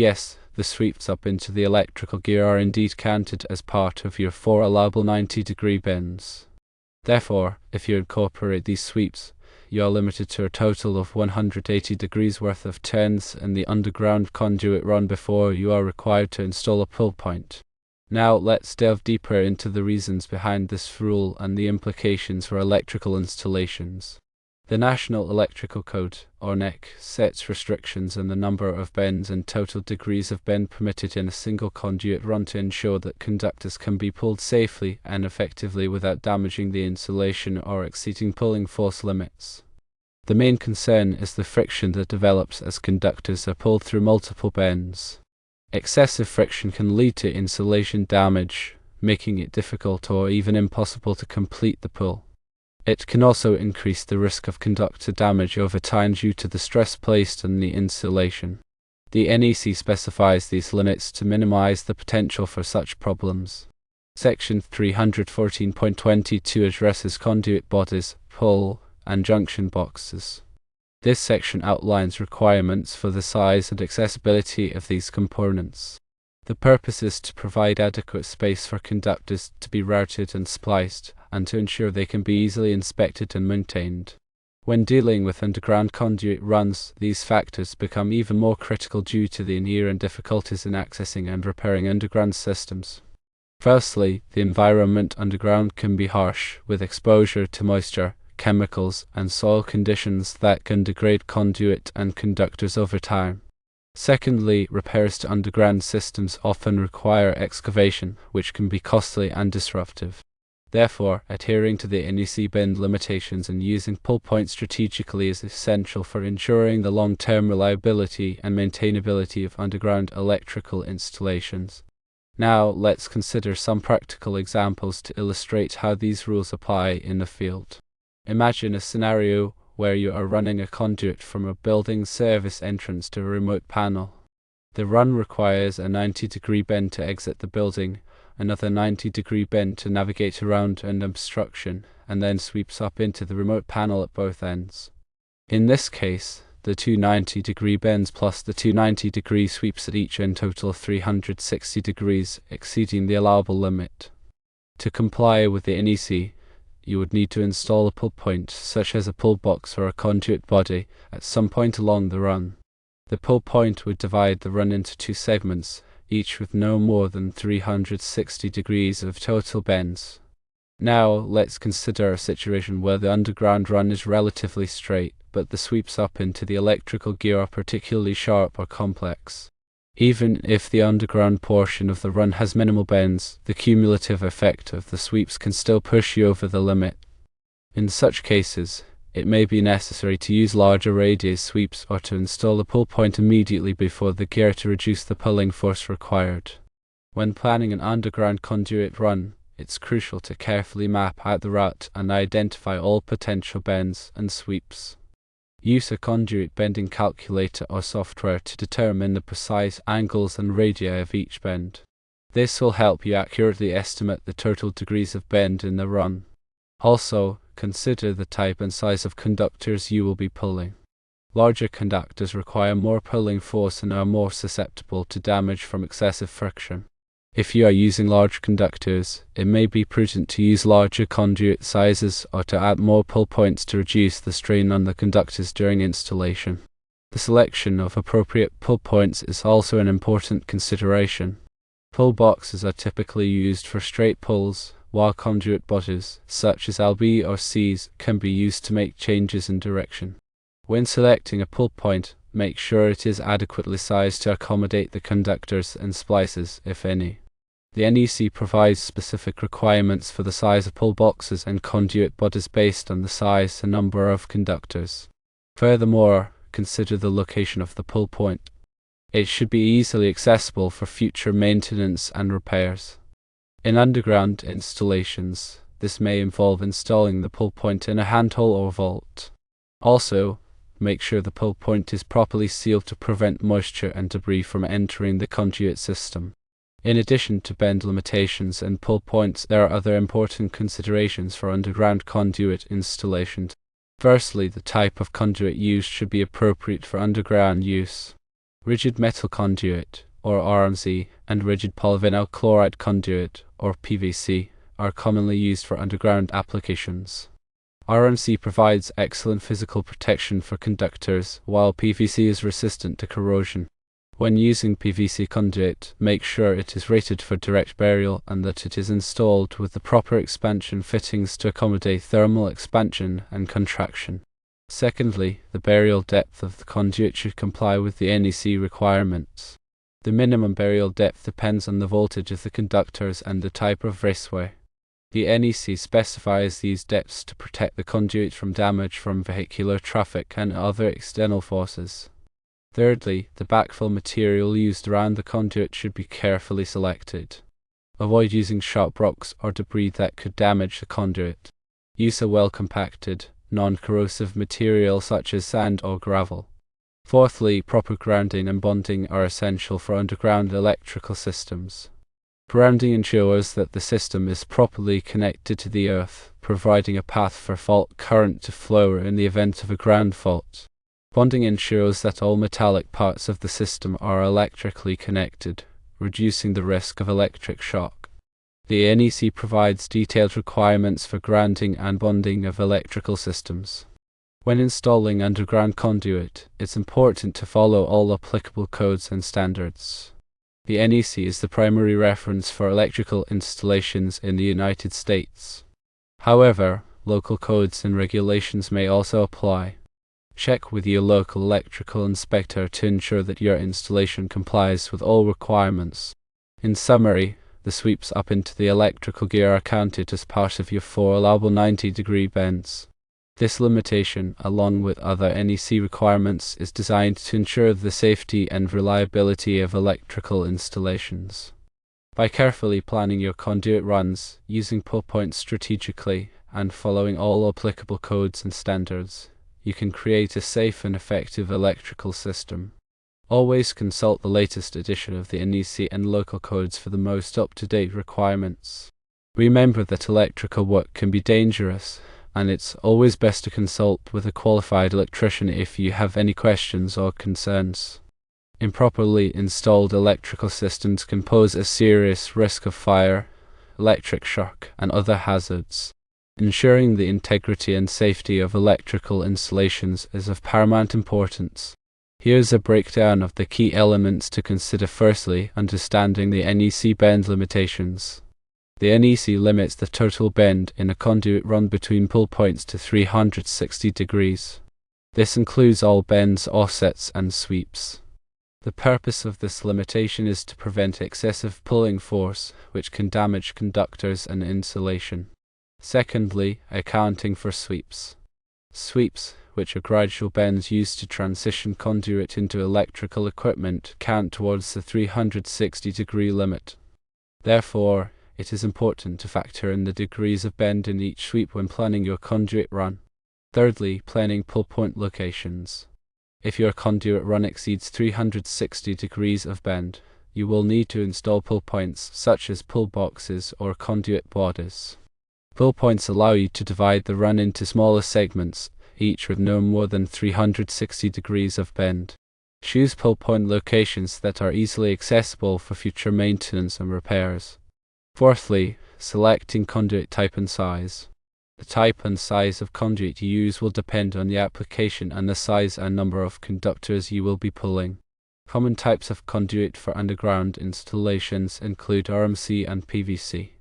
Yes, the sweeps up into the electrical gear are indeed counted as part of your 4 allowable 90-degree bends. Therefore, if you incorporate these sweeps, you are limited to a total of 180 degrees worth of turns in the underground conduit run before you are required to install a pull point. Now let's delve deeper into the reasons behind this rule and the implications for electrical installations. The National Electrical Code, or NEC, sets restrictions on the number of bends and total degrees of bend permitted in a single conduit run to ensure that conductors can be pulled safely and effectively without damaging the insulation or exceeding pulling force limits. The main concern is the friction that develops as conductors are pulled through multiple bends. Excessive friction can lead to insulation damage, making it difficult or even impossible to complete the pull. It can also increase the risk of conductor damage over time due to the stress placed on the insulation. The NEC specifies these limits to minimize the potential for such problems. Section 314.22 addresses conduit bodies, pull, and junction boxes. This section outlines requirements for the size and accessibility of these components. The purpose is to provide adequate space for conductors to be routed and spliced, and to ensure they can be easily inspected and maintained. When dealing with underground conduit runs, these factors become even more critical due to the inherent difficulties in accessing and repairing underground systems. Firstly, the environment underground can be harsh, with exposure to moisture, chemicals, and soil conditions that can degrade conduit and conductors over time. Secondly, repairs to underground systems often require excavation, which can be costly and disruptive. Therefore, adhering to the NEC bend limitations and using pull points strategically is essential for ensuring the long-term reliability and maintainability of underground electrical installations. Now, let's consider some practical examples to illustrate how these rules apply in the field. Imagine a scenario where you are running a conduit from a building service entrance to a remote panel. The run requires a 90-degree bend to exit the building, another 90-degree bend to navigate around an obstruction, and then sweeps up into the remote panel at both ends. In this case, the two 90-degree bends plus the two 90-degree sweeps at each end total 360 degrees, exceeding the allowable limit. To comply with the NEC, you would need to install a pull point, such as a pull box or a conduit body, at some point along the run. The pull point would divide the run into two segments, each with no more than 360 degrees of total bends. Now, let's consider a situation where the underground run is relatively straight, but the sweeps up into the electrical gear are particularly sharp or complex. Even if the underground portion of the run has minimal bends, the cumulative effect of the sweeps can still push you over the limit. In such cases, it may be necessary to use larger radius sweeps or to install a pull point immediately before the gear to reduce the pulling force required. When planning an underground conduit run, it's crucial to carefully map out the route and identify all potential bends and sweeps. Use a conduit bending calculator or software to determine the precise angles and radii of each bend. This will help you accurately estimate the total degrees of bend in the run. Also, consider the type and size of conductors you will be pulling. Larger conductors require more pulling force and are more susceptible to damage from excessive friction. If you are using large conductors, it may be prudent to use larger conduit sizes or to add more pull points to reduce the strain on the conductors during installation. The selection of appropriate pull points is also an important consideration. Pull boxes are typically used for straight pulls, while conduit bodies, such as LB or Cs, can be used to make changes in direction. When selecting a pull point, make sure it is adequately sized to accommodate the conductors and splices, if any. The NEC provides specific requirements for the size of pull boxes and conduit bodies based on the size and number of conductors. Furthermore, consider the location of the pull point. It should be easily accessible for future maintenance and repairs. In underground installations, this may involve installing the pull point in a handhole or vault. Also, make sure the pull point is properly sealed to prevent moisture and debris from entering the conduit system. In addition to bend limitations and pull points, there are other important considerations for underground conduit installation. Firstly, the type of conduit used should be appropriate for underground use. rigid metal conduit, or RMC, and rigid polyvinyl chloride conduit, or PVC, are commonly used for underground applications. RMC provides excellent physical protection for conductors, while PVC is resistant to corrosion. When using PVC conduit, make sure it is rated for direct burial and that it is installed with the proper expansion fittings to accommodate thermal expansion and contraction. Secondly, the burial depth of the conduit should comply with the NEC requirements. The minimum burial depth depends on the voltage of the conductors and the type of raceway. The NEC specifies these depths to protect the conduit from damage from vehicular traffic and other external forces. Thirdly, the backfill material used around the conduit should be carefully selected. Avoid using sharp rocks or debris that could damage the conduit. Use a well-compacted, non-corrosive material such as sand or gravel. Fourthly, proper grounding and bonding are essential for underground electrical systems. Grounding ensures that the system is properly connected to the earth, providing a path for fault current to flow in the event of a ground fault. Bonding ensures that all metallic parts of the system are electrically connected, reducing the risk of electric shock. The NEC provides detailed requirements for grounding and bonding of electrical systems. When installing underground conduit, it's important to follow all applicable codes and standards. The NEC is the primary reference for electrical installations in the United States. However, local codes and regulations may also apply. Check with your local electrical inspector to ensure that your installation complies with all requirements. In summary, the sweeps up into the electrical gear are counted as part of your 4 allowable 90-degree bends. This limitation, along with other NEC requirements, is designed to ensure the safety and reliability of electrical installations. By carefully planning your conduit runs, using pull points strategically, and following all applicable codes and standards, you can create a safe and effective electrical system. Always consult the latest edition of the NEC and local codes for the most up-to-date requirements. Remember that electrical work can be dangerous, and it's always best to consult with a qualified electrician if you have any questions or concerns. Improperly installed electrical systems can pose a serious risk of fire, electric shock, and other hazards. Ensuring the integrity and safety of electrical installations is of paramount importance. Here's a breakdown of the key elements to consider. Firstly, understanding the NEC bend limitations. The NEC limits the total bend in a conduit run between pull points to 360 degrees. This includes all bends, offsets, and sweeps. The purpose of this limitation is to prevent excessive pulling force, which can damage conductors and insulation. Secondly, accounting for sweeps. Sweeps, which are gradual bends used to transition conduit into electrical equipment, count towards the 360-degree limit. Therefore, it is important to factor in the degrees of bend in each sweep when planning your conduit run. Thirdly, planning pull point locations. If your conduit run exceeds 360 degrees of bend, you will need to install pull points such as pull boxes or conduit bodies. Pull points allow you to divide the run into smaller segments, each with no more than 360 degrees of bend. Choose pull point locations that are easily accessible for future maintenance and repairs. Fourthly, selecting conduit type and size. The type and size of conduit you use will depend on the application and the size and number of conductors you will be pulling. Common types of conduit for underground installations include RMC and PVC.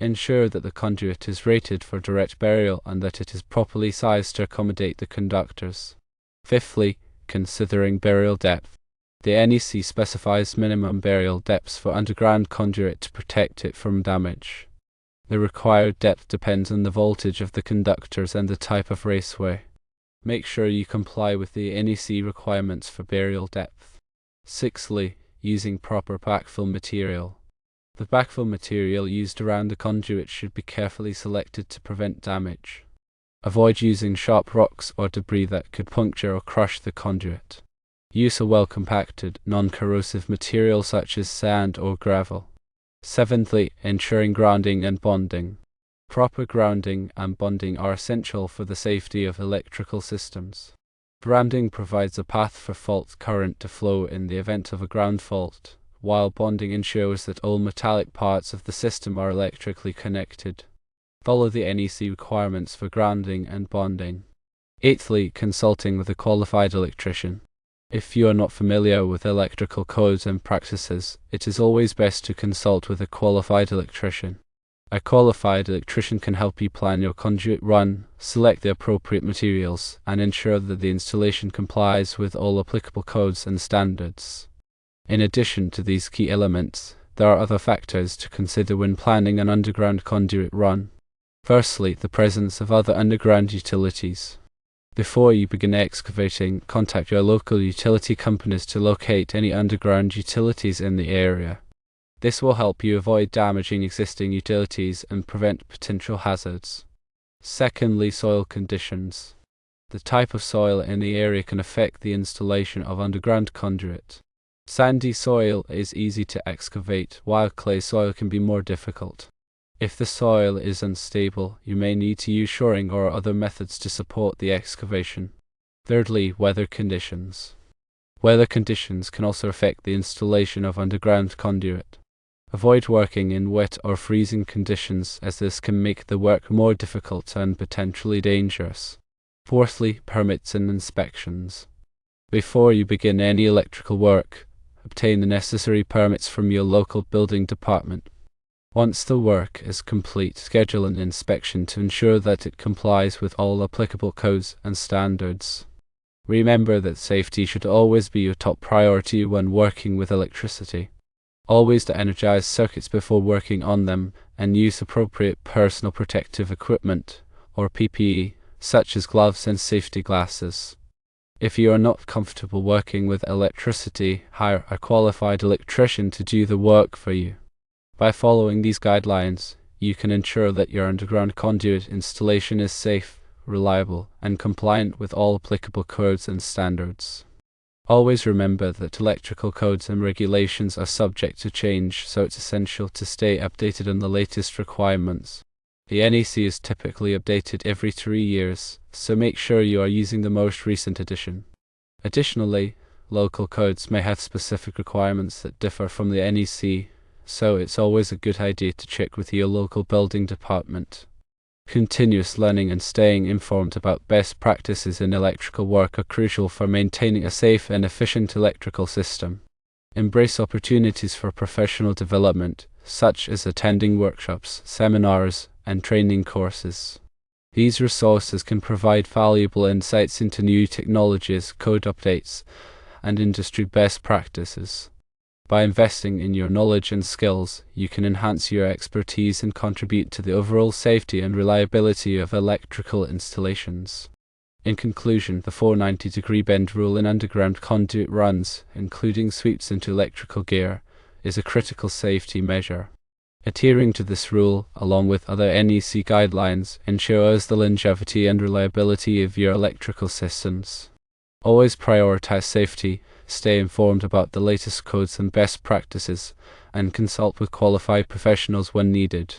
Ensure that the conduit is rated for direct burial and that it is properly sized to accommodate the conductors. Fifthly, considering burial depth. The NEC specifies minimum burial depths for underground conduit to protect it from damage. The required depth depends on the voltage of the conductors and the type of raceway. Make sure you comply with the NEC requirements for burial depth. Sixthly, using proper backfill material. The backfill material used around the conduit should be carefully selected to prevent damage. Avoid using sharp rocks or debris that could puncture or crush the conduit. Use a well-compacted, non-corrosive material such as sand or gravel. Seventhly, ensuring grounding and bonding. Proper grounding and bonding are essential for the safety of electrical systems. Branding provides a path for fault current to flow in the event of a ground fault, while bonding ensures that all metallic parts of the system are electrically connected. Follow the NEC requirements for grounding and bonding. Eighthly, consulting with a qualified electrician. If you are not familiar with electrical codes and practices, it is always best to consult with a qualified electrician. A qualified electrician can help you plan your conduit run, select the appropriate materials, and ensure that the installation complies with all applicable codes and standards. In addition to these key elements, there are other factors to consider when planning an underground conduit run. Firstly, the presence of other underground utilities. Before you begin excavating, contact your local utility companies to locate any underground utilities in the area. This will help you avoid damaging existing utilities and prevent potential hazards. Secondly, soil conditions. The type of soil in the area can affect the installation of underground conduit. Sandy soil is easy to excavate, while clay soil can be more difficult. If the soil is unstable, you may need to use shoring or other methods to support the excavation. Thirdly, weather conditions. Weather conditions can also affect the installation of underground conduit. Avoid working in wet or freezing conditions, as this can make the work more difficult and potentially dangerous. Fourthly, permits and inspections. Before you begin any electrical work, obtain the necessary permits from your local building department. Once the work is complete, schedule an inspection to ensure that it complies with all applicable codes and standards. Remember that safety should always be your top priority when working with electricity. Always de-energize circuits before working on them, and use appropriate personal protective equipment, or PPE, such as gloves and safety glasses. If you are not comfortable working with electricity, hire a qualified electrician to do the work for you. By following these guidelines, you can ensure that your underground conduit installation is safe, reliable, and compliant with all applicable codes and standards. Always remember that electrical codes and regulations are subject to change, so it's essential to stay updated on the latest requirements. The NEC is typically updated every 3 years, so make sure you are using the most recent edition. Additionally, local codes may have specific requirements that differ from the NEC, so it's always a good idea to check with your local building department. Continuous learning and staying informed about best practices in electrical work are crucial for maintaining a safe and efficient electrical system. Embrace opportunities for professional development, such as attending workshops, seminars, and training courses. These resources can provide valuable insights into new technologies, code updates, and industry best practices. By investing in your knowledge and skills, you can enhance your expertise and contribute to the overall safety and reliability of electrical installations. In conclusion, the 490-degree bend rule in underground conduit runs, including sweeps into electrical gear, is a critical safety measure. Adhering to this rule, along with other NEC guidelines, ensures the longevity and reliability of your electrical systems. Always prioritize safety, stay informed about the latest codes and best practices, and consult with qualified professionals when needed.